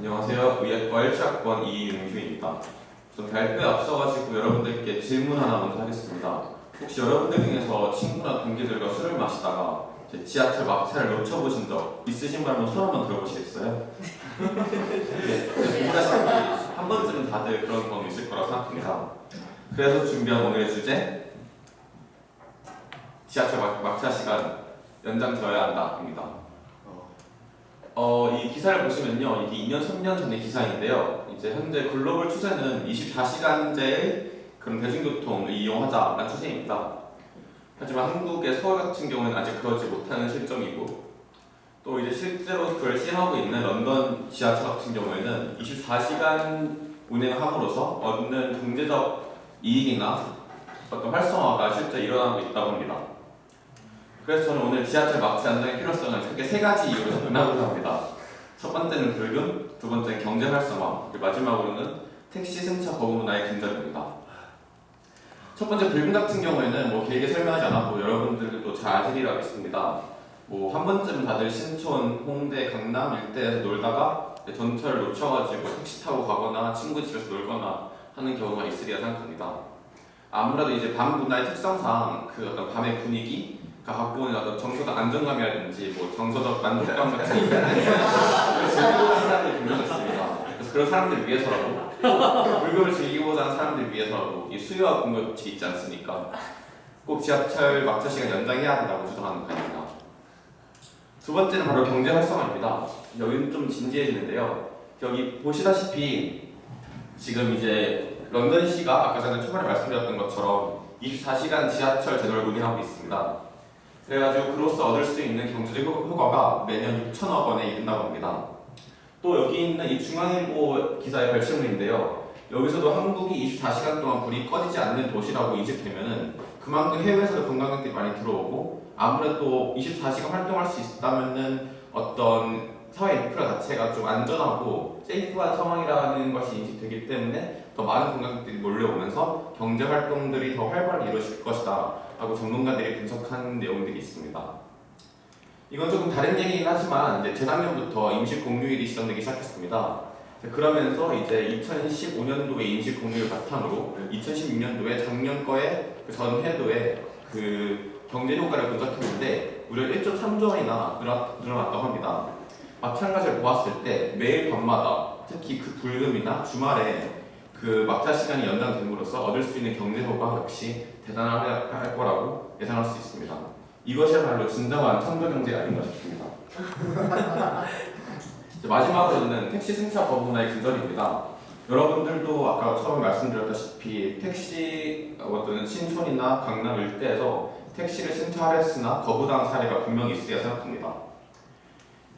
안녕하세요. 의예과 1차학번 이윤규입니다. 우선 발표에 앞서가지고 여러분들께 질문 하나 먼저 하겠습니다. 혹시 여러분들 중에서 친구나 동기들과 술을 마시다가 지하철 막차를 놓쳐보신 적 있으신 분 한번 손 한번 들어보시겠어요? 네, 보시다시피 한 번쯤은 다들 그런 경험 있을 거라고 생각합니다. 그래서 준비한 오늘의 주제, 지하철 막차 시간 연장되어야 한다입니다. 이 기사를 보시면요, 이게 2년, 3년 전의 기사인데요. 이제 현재 글로벌 추세는 24시간제의 그런 대중교통을 이용하자라는 추세입니다. 하지만 한국의 서울 같은 경우는 아직 그러지 못하는 실정이고, 또 이제 실제로 그걸 시행하고 있는 런던 지하철 같은 경우에는 24시간 운행함으로써 얻는 경제적 이익이나 어떤 활성화가 실제 일어나고 있다고 합니다. 그래서 저는 오늘 지하철 막차 연장의 필요성을 크게 세 가지 이유로 접근하고자 합니다. 첫 번째는 불금, 두 번째는 경제 활성화, 그리고 마지막으로는 택시 승차 거부 문화의 근절입니다. 첫 번째 불금 같은 경우에는 길게 설명하지 않아도 여러분들도 잘 아시리라 믿습니다. 한 번쯤 다들 신촌, 홍대, 강남 일대에서 놀다가 전철을 놓쳐가지고 택시 타고 가거나 친구 집에서 놀거나 하는 경우가 있으리라 생각합니다. 아무래도 이제 밤 문화의 특성상 그 어떤 밤의 분위기 갖고 오는 어떤 정서적 안정감이라든지 정서적 만족감 같은 걸 즐기고자 하는 사람들이 분명 있습니다. 그래서 그런 사람들을 위해서라도 불금을 즐기고자 하는 사람들을 위해서라도 이 수요와 공급이 있지 않습니까? 꼭 지하철 막차 시간 연장해야 한다고 주장하는 바입니다. 두 번째는 바로 경제 활성화입니다. 여기는 좀 진지해지는데요. 여기 보시다시피 지금 이제 런던시가 아까 전에 초반에 말씀드렸던 것처럼 24시간 지하철 제도를 운영하고 있습니다. 그래가지고 그로써 얻을 수 있는 경제적 효과가 매년 6천억 원에 이른다고 합니다. 또 여기 있는 이 중앙일보 기사의 발췌문인데요. 여기서도 한국이 24시간 동안 불이 꺼지지 않는 도시라고 인식되면은 그만큼 해외에서도 관광객들이 많이 들어오고 아무래도 24시간 활동할 수 있다면은 어떤 사회 인프라 자체가 좀 안전하고 세이프한 상황이라는 것이 인식되기 때문에 더 많은 관광객들이 몰려오면서 경제 활동들이 더 활발하게 이루어질 것이다 라고 전문가들이 분석한 내용들이 있습니다. 이건 조금 다른 얘기긴 하지만 이제 재작년부터 임시 공휴일이 시작되기 시작했습니다. 그러면서 이제 2015년도에 임시 공휴일 바탕으로 2016년도에 작년 거에 전 해도에 그 경제 효과를 분석했는데 무려 1조 3조 원이나 늘어났다고 합니다. 마찬가지로 보았을 때 매일 밤마다 특히 그 불금이나 주말에 그 막차 시간이 연장됨으로써 얻을 수 있는 경제 효과 역시 대단할 거라고 예상할 수 있습니다. 이것이야말로 진정한 창조 경제가 아닌가 싶습니다. 마지막으로는 택시 승차 거부 문화의 근절입니다. 여러분들도 아까 처음에 말씀드렸다시피 택시 어떤 신촌이나 강남 일대에서 택시를 승차하였으나 거부당한 사례가 분명히 있으리라 생각합니다.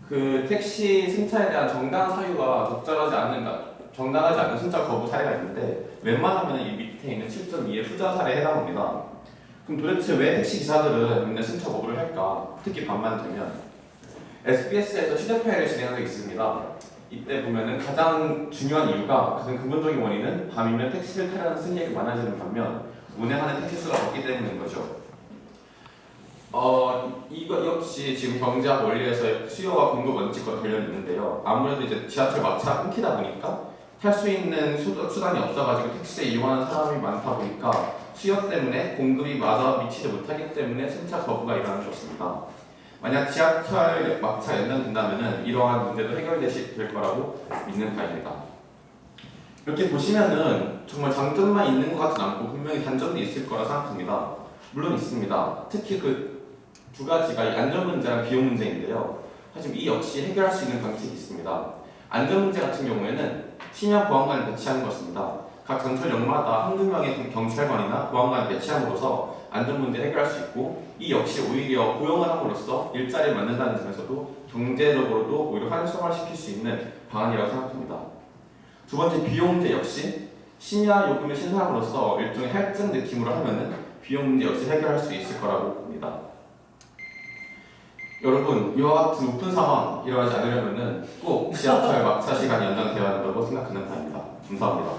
그 택시 승차에 대한 정당한 사유가 정당하지 않은 승차 거부 사례가 있는데 웬만하면 이 밑에 있는 7.2의 후자 사례에 해당합니다. 그럼 도대체 왜 택시 기사들은 맨날 승차 거부를 할까? 특히 밤만 되면 SBS에서 취재 파일을 진행한 적이 있습니다. 이때 보면은 가장 중요한 이유가 가장 근본적인 원인은 밤이면 택시를 타려는 승객이 많아지는 반면 운행하는 택시 수가 적기 때문인 거죠. 이거 역시 지금 경제학 원리에서 수요와 공급 원칙과 관련이 있는데요. 아무래도 이제 지하철 막차가 끊기다 보니까 탈 수 있는 수단이 없어가지고 택시에 이용하는 사람이 많다 보니까 수요 때문에 공급이 마저 미치지 못하기 때문에 승차 거부가 일어나는 것입니다. 만약 지하철 막차 연장된다면 이러한 문제도 해결될 거라고 믿는 바입니다. 이렇게 보시면은 정말 장점만 있는 것 같진 않고 분명히 단점도 있을 거라 생각합니다. 물론 있습니다. 특히 그 두 가지가 이 안전 문제랑 비용 문제인데요. 하지만 이 역시 해결할 수 있는 방식이 있습니다. 안전 문제 같은 경우에는 심야 보안관을 배치하는 것입니다. 각 전철역마다 한두 명의 경찰관이나 보안관을 배치함으로써 안전 문제를 해결할 수 있고 이 역시 오히려 고용을 함으로써 일자리를 만든다는 점에서도 경제적으로도 오히려 활성화시킬 수 있는 방안이라고 생각합니다. 두 번째 비용 문제 역시 심야 요금을 신설함으로써 일종의 할증 느낌으로 하면은 비용 문제 역시 해결할 수 있을 거라고 봅니다. 여러분, 이와 같은 우픈 상황 일어나지 않으려면은 꼭 지하철 막차 시간이 연장되어야 한다고 생각하는 바입니다. 감사합니다.